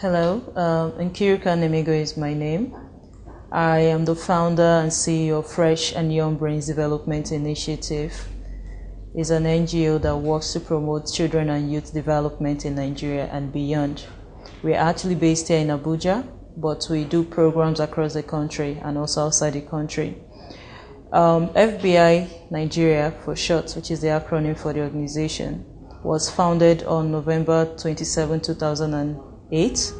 Hello, Nkiruka Nnamaego is my name. I am the founder and CEO of Fresh and Young Brains Development Initiative. It's an NGO that works to promote children and youth development in Nigeria and beyond. We are actually based here in Abuja, but we do programs across the country and also outside the country. FBI Nigeria, for short, which is the acronym for the organization, was founded on November 27, 2008,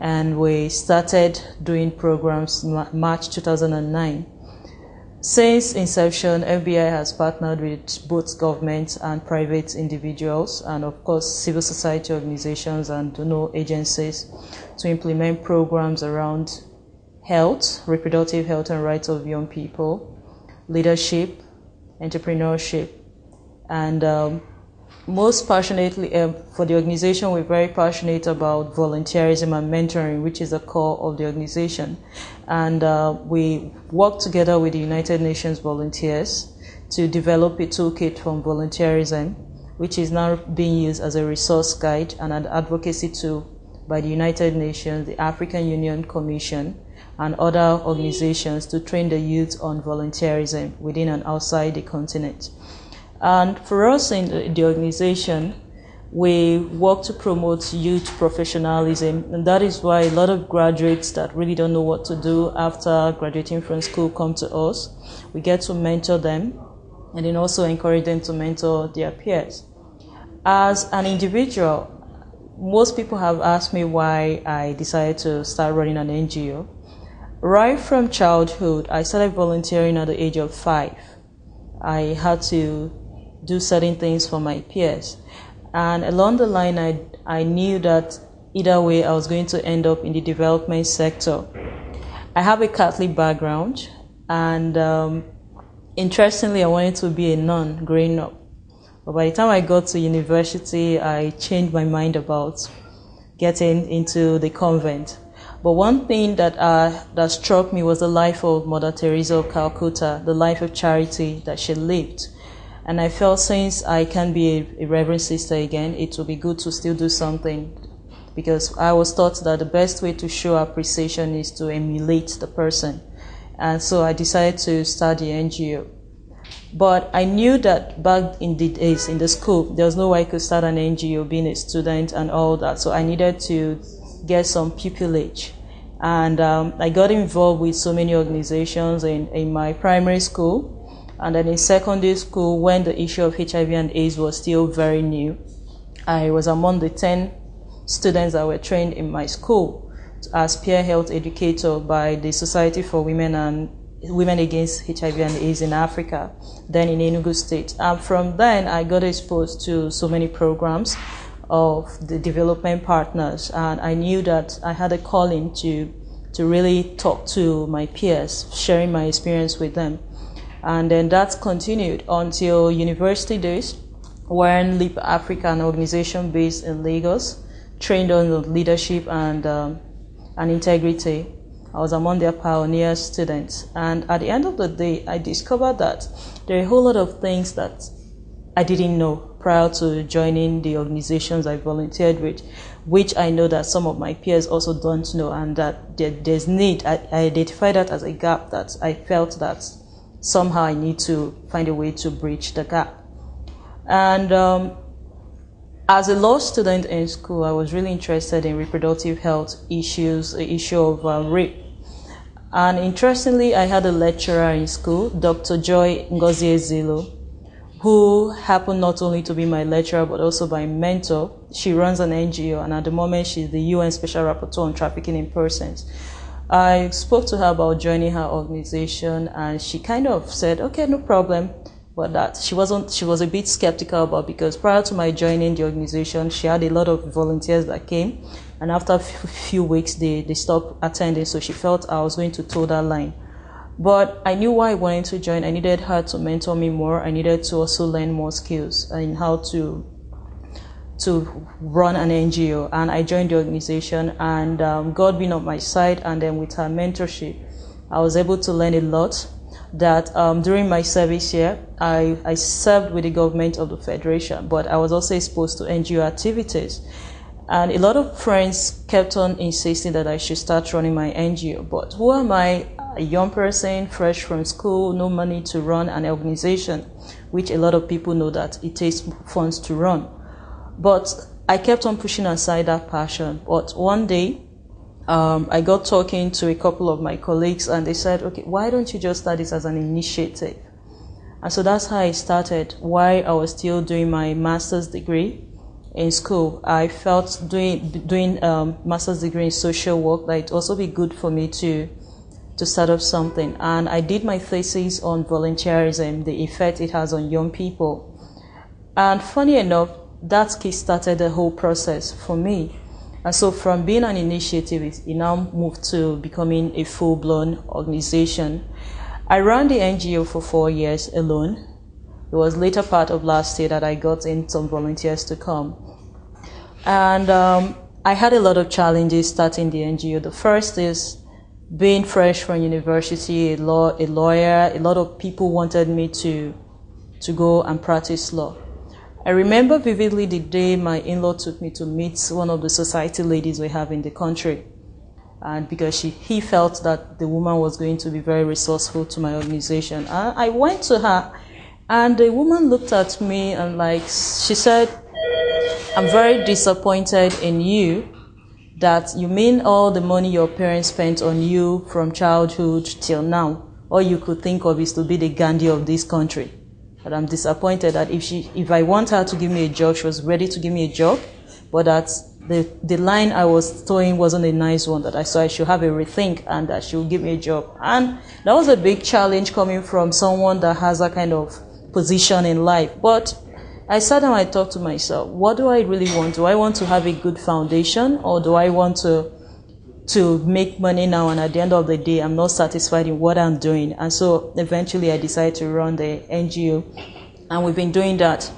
and we started doing programs March 2009. Since inception, FBI has partnered with both government and private individuals and, of course, civil society organizations and donor agencies to implement programs around health, reproductive health and rights of young people, leadership, entrepreneurship, and most passionately for the organization, we're very passionate about volunteerism and mentoring, which is the core of the organization. And we work together with the United Nations volunteers to develop a toolkit from volunteerism, which is now being used as a resource guide and an advocacy tool by the United Nations, the African Union Commission, and other organizations to train the youth on volunteerism within and outside the continent. And for us in the organization, we work to promote youth professionalism, and that is why a lot of graduates that really don't know what to do after graduating from school come to us. We get to mentor them and then also encourage them to mentor their peers. As an individual, most people have asked me why I decided to start running an NGO. Right from childhood, I started volunteering at the age of 5. I had to do certain things for my peers. And along the line, I knew that either way, I was going to end up in the development sector. I have a Catholic background, and interestingly, I wanted to be a nun growing up. But by the time I got to university, I changed my mind about getting into the convent. But one thing that struck me was the life of Mother Teresa of Calcutta, the life of charity that she lived. And I felt since I can be a Reverend Sister again, it would be good to still do something, because I was taught that the best way to show appreciation is to emulate the person. And so I decided to start the NGO. But I knew that back in the days in the school, there was no way I could start an NGO being a student and all that. So I needed to get some pupillage. And I got involved with so many organizations in my primary school. And then in secondary school, when the issue of HIV and AIDS was still very new, I was among the 10 students that were trained in my school as peer health educator by the Society for Women and Women Against HIV and AIDS in Africa, then in Enugu State. And from then, I got exposed to so many programs of the development partners, and I knew that I had a calling to really talk to my peers, sharing my experience with them. And then that continued until university days, when Leap Africa, an organization based in Lagos, trained on leadership and integrity. I was among their pioneer students. And at the end of the day, I discovered that there are a whole lot of things that I didn't know prior to joining the organizations I volunteered with, which I know that some of my peers also don't know, and that there's need. I identified that as a gap that I felt that somehow I need to find a way to bridge the gap. And as a law student in school, I was really interested in reproductive health issues, the issue of rape. And interestingly, I had a lecturer in school, Dr. Joy Ngozi Ezilo, who happened not only to be my lecturer, but also my mentor. She runs an NGO, and at the moment, she's the UN Special Rapporteur on Trafficking in Persons. I spoke to her about joining her organization, and she kind of said, okay, no problem. But that she was a bit skeptical about, because prior to my joining the organization, she had a lot of volunteers that came, and after a few weeks, they stopped attending, so she felt I was going to toe that line. But I knew why I wanted to join. I needed her to mentor me more. I needed to also learn more skills in how to run an NGO, and I joined the organization, and God being on my side, and then with her mentorship, I was able to learn a lot. That during my service here, I served with the government of the Federation, but I was also exposed to NGO activities. And a lot of friends kept on insisting that I should start running my NGO. But who am I, a young person, fresh from school, no money to run an organization, which a lot of people know that it takes funds to run. But I kept on pushing aside that passion. But one day, I got talking to a couple of my colleagues, and they said, okay, why don't you just start this as an initiative? And so that's how I started. While I was still doing my master's degree in school, I felt doing master's degree in social work that it'd also be good for me to start up something. And I did my thesis on volunteerism, the effect it has on young people. And funny enough, that kick-started the whole process for me. And so from being an initiative, it now moved to becoming a full-blown organization. I ran the NGO for 4 years alone. It was later part of last year that I got in some volunteers to come. And I had a lot of challenges starting the NGO. The first is being fresh from university, a lawyer. A lot of people wanted me to go and practice law. I remember vividly the day my in-law took me to meet one of the society ladies we have in the country. And because he felt that the woman was going to be very resourceful to my organization. I went to her, and the woman looked at me and she said, I'm very disappointed in you, that you mean all the money your parents spent on you from childhood till now, all you could think of is to be the Gandhi of this country. But I'm disappointed that if I want her to give me a job, she was ready to give me a job, but that the line I was towing wasn't a nice one, that I saw I should have a rethink and that she would give me a job. And that was a big challenge coming from someone that has that kind of position in life. But I sat down and I thought to myself, what do I really want? Do I want to have a good foundation, or do I want to make money now, and at the end of the day, I'm not satisfied in what I'm doing? And so eventually I decided to run the NGO, and we've been doing that.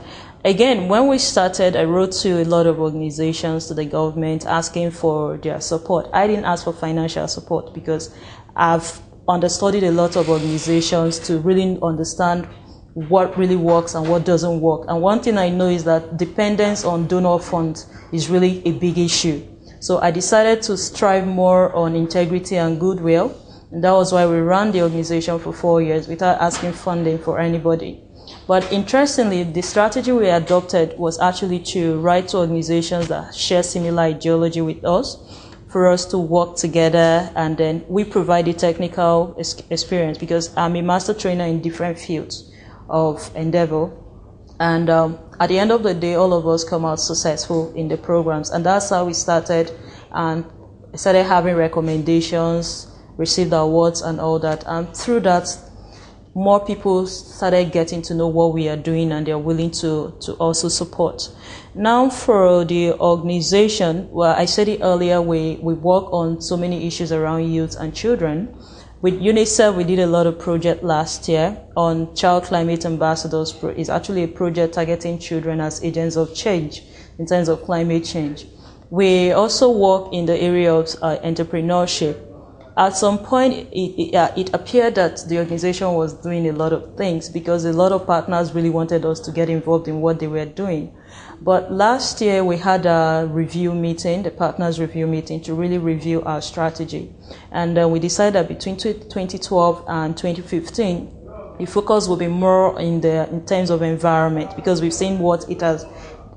Again, when we started, I wrote to a lot of organizations, to the government, asking for their support. I didn't ask for financial support because I've understudied a lot of organizations to really understand what really works and what doesn't work. And one thing I know is that dependence on donor funds is really a big issue. So I decided to strive more on integrity and goodwill, and that was why we ran the organization for 4 years without asking funding for anybody. But interestingly, the strategy we adopted was actually to write to organizations that share similar ideology with us, for us to work together, and then we provide the technical experience, because I'm a master trainer in different fields of endeavor. And at the end of the day, all of us come out successful in the programs. And that's how we started, and started having recommendations, received awards and all that. And through that, more people started getting to know what we are doing, and they're willing to also support. Now for the organization, well, I said it earlier, we work on so many issues around youth and children. With UNICEF, we did a lot of project last year on Child Climate Ambassadors. It's actually a project targeting children as agents of change in terms of climate change. We also work in the area of entrepreneurship. At some point, it appeared that the organization was doing a lot of things, because a lot of partners really wanted us to get involved in what they were doing. But last year, we had a review meeting, the partners review meeting, to really review our strategy. And we decided that between 2012 and 2015, the focus will be more in terms of environment, because we've seen what it has,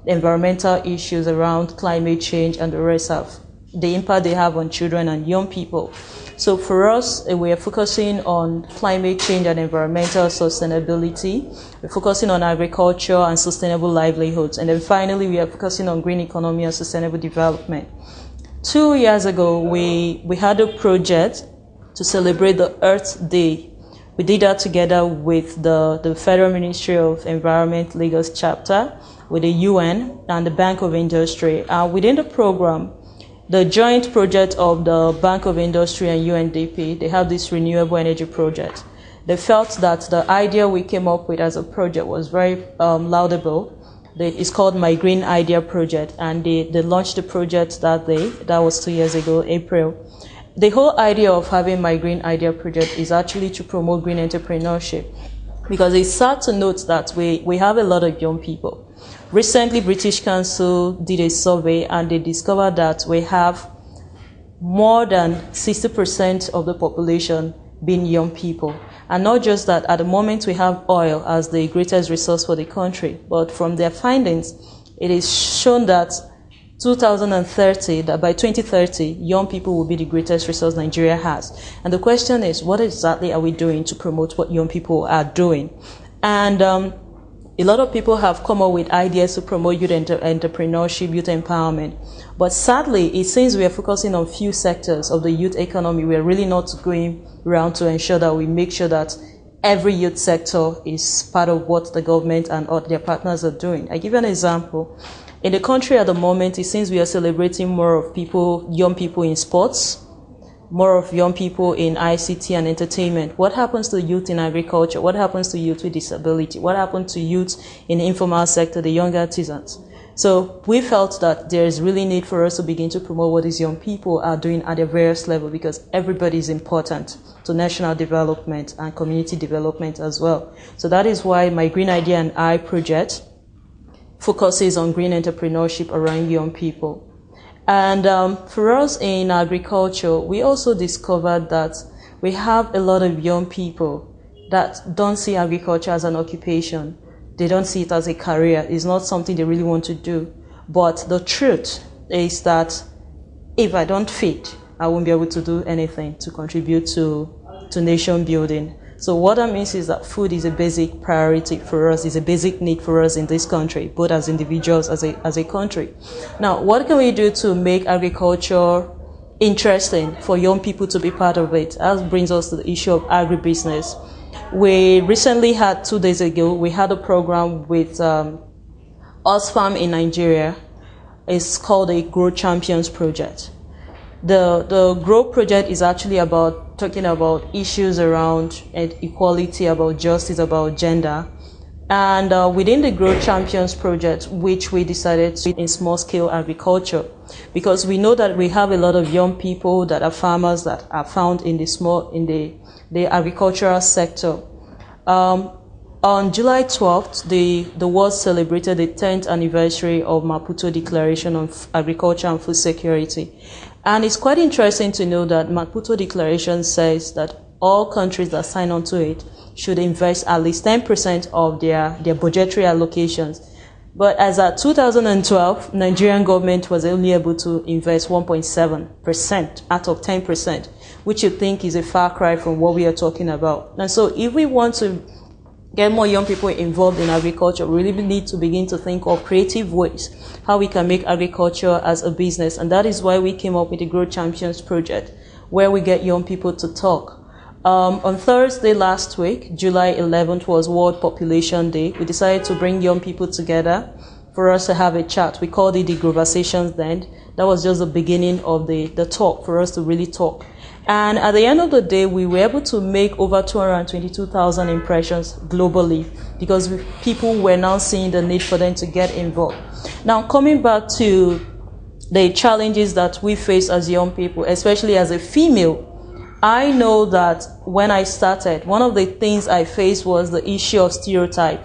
environmental issues around climate change and the rest of the impact they have on children and young people. So for us, we are focusing on climate change and environmental sustainability. We're focusing on agriculture and sustainable livelihoods. And then finally, we are focusing on green economy and sustainable development. 2 years ago, we had a project to celebrate the Earth Day. We did that together with the Federal Ministry of Environment Lagos chapter, with the UN and the Bank of Industry. Within the program, the joint project of the Bank of Industry and UNDP, they have this renewable energy project. They felt that the idea we came up with as a project was very laudable. It's called My Green Idea Project, and they launched the project that day. That was 2 years ago, April. The whole idea of having My Green Idea Project is actually to promote green entrepreneurship. because it's sad to note that we have a lot of young people. Recently, British Council did a survey and they discovered that we have more than 60% of the population being young people. And not just that, at the moment we have oil as the greatest resource for the country, but from their findings, it is shown that 2030, that by 2030, young people will be the greatest resource Nigeria has. And the question is, what exactly are we doing to promote what young people are doing? And a lot of people have come up with ideas to promote youth entrepreneurship, youth empowerment. But sadly, it seems we are focusing on few sectors of the youth economy. We are really not going around to ensure that we make sure that every youth sector is part of what the government and all their partners are doing. I give you an example. In the country at the moment, it seems we are celebrating more of young people in sports, more of young people in ICT and entertainment. What happens to youth in agriculture? What happens to youth with disability? What happens to youth in the informal sector, the young artisans? So we felt that there is really need for us to begin to promote what these young people are doing at their various levels, because everybody is important to national development and community development as well. So that is why my Green Idea and I project focuses on green entrepreneurship around young people. And for us in agriculture, we also discovered that we have a lot of young people that don't see agriculture as an occupation. They don't see it as a career. It's not something they really want to do. But the truth is that if I don't feed, I won't be able to do anything to contribute to nation building. So what that means is that food is a basic priority for us, is a basic need for us in this country, both as individuals, as a country. Now, what can we do to make agriculture interesting for young people to be part of it? That brings us to the issue of agribusiness. We recently had, 2 days ago, we had a program with Osfarm in Nigeria. It's called a Grow Champions Project. The Grow project is actually about talking about issues around equality, about justice, about gender. And within the Grow Champions project, which we decided to in small-scale agriculture, because we know that we have a lot of young people that are farmers that are found in the agricultural sector. On July 12th, the world celebrated the 10th anniversary of Maputo Declaration on Agriculture and Food Security. And it's quite interesting to know that Maputo Declaration says that all countries that sign on to it should invest at least 10% of their budgetary allocations. But as at 2012, Nigerian government was only able to invest 1.7% out of 10%, which you think is a far cry from what we are talking about. And so if we want to get more young people involved in agriculture, we really need to begin to think of creative ways how we can make agriculture as a business. And that is why we came up with the Grow Champions project, where we get young people to talk. On Thursday last week, July 11th, was World Population Day. We decided to bring young people together for us to have a chat. We called it the Grovasations then. That was just the beginning of the talk, for us to really talk. And at the end of the day, we were able to make over 222,000 impressions globally, because people were now seeing the need for them to get involved. Now, coming back to the challenges that we face as young people, especially as a female, I know that when I started, one of the things I faced was the issue of stereotype.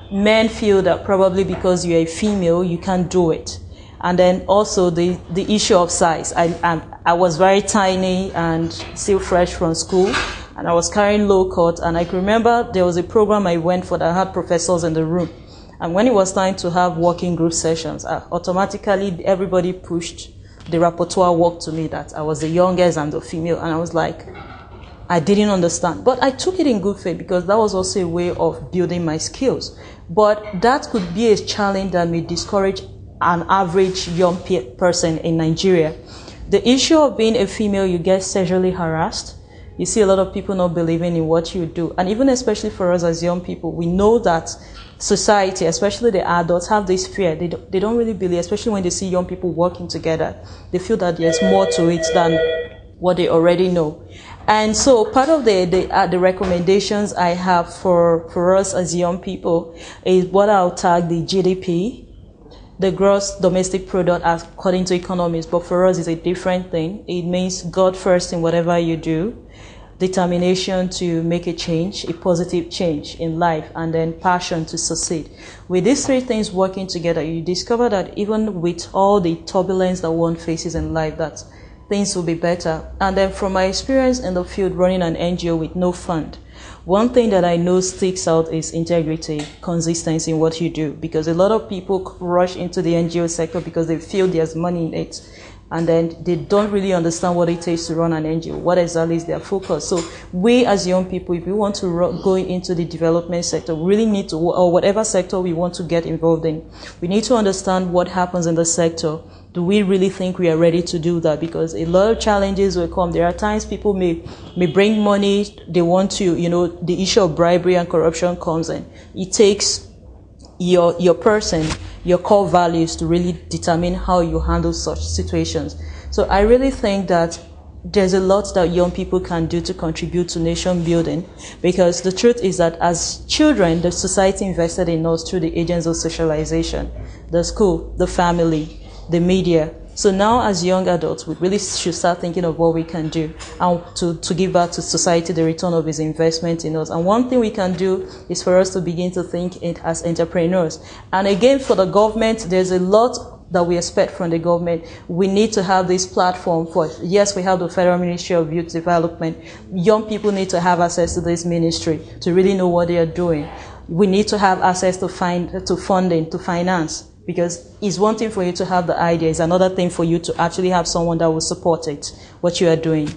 Men feel that probably because you're a female, you can't do it. And then also the issue of size. I was very tiny and still fresh from school, and I was carrying low cut. And I can remember there was a program I went for that had professors in the room. And when it was time to have working group sessions, automatically everybody pushed the rapporteur work to me that I was the youngest and the female. And I was like, I didn't understand. But I took it in good faith, because that was also a way of building my skills. But that could be a challenge that may discourage an average young person in Nigeria. The issue of being a female, you get sexually harassed. You see a lot of people not believing in what you do. And even especially for us as young people, we know that society, especially the adults, have this fear. They don't really believe, especially when they see young people working together. They feel that there's more to it than what they already know. And so part of the recommendations I have for us as young people is what I'll tag the GDP, the gross domestic product according to economists, but for us it's a different thing. It means God first in whatever you do. determination to make a change, a positive change in life, and then passion to succeed. With these three things working together, you discover that even with all the turbulence that one faces in life, that things will be better. And then from my experience in the field running an NGO with no fund, one thing that I know sticks out is integrity, consistency in what you do, because a lot of people rush into the NGO sector because they feel there's money in it, and then they don't really understand what it takes to run an NGO, what exactly is their focus. So we as young people, if we want to go into the development sector, we really need to, or whatever sector we want to get involved in, we need to understand what happens in the sector. Do we really think we are ready to do that? Because a lot of challenges will come. There are times people may bring money, they want to, the issue of bribery and corruption comes in. It takes your person, your core values to really determine how you handle such situations. So I really think that there's a lot that young people can do to contribute to nation building, because the truth is that as children, the society invested in us through the agents of socialization, the school, the family, the media. So now as young adults, we really should start thinking of what we can do and to give back to society the return of its investment in us. And one thing we can do is for us to begin to think as entrepreneurs. And again, for the government, there's a lot that we expect from the government. We need to have this platform for, yes, we have the Federal Ministry of Youth Development. Young people need to have access to this ministry to really know what they are doing. We need to have access to funding, to finance. Because it's one thing for you to have the idea, it's another thing for you to actually have someone that will support it, what you are doing.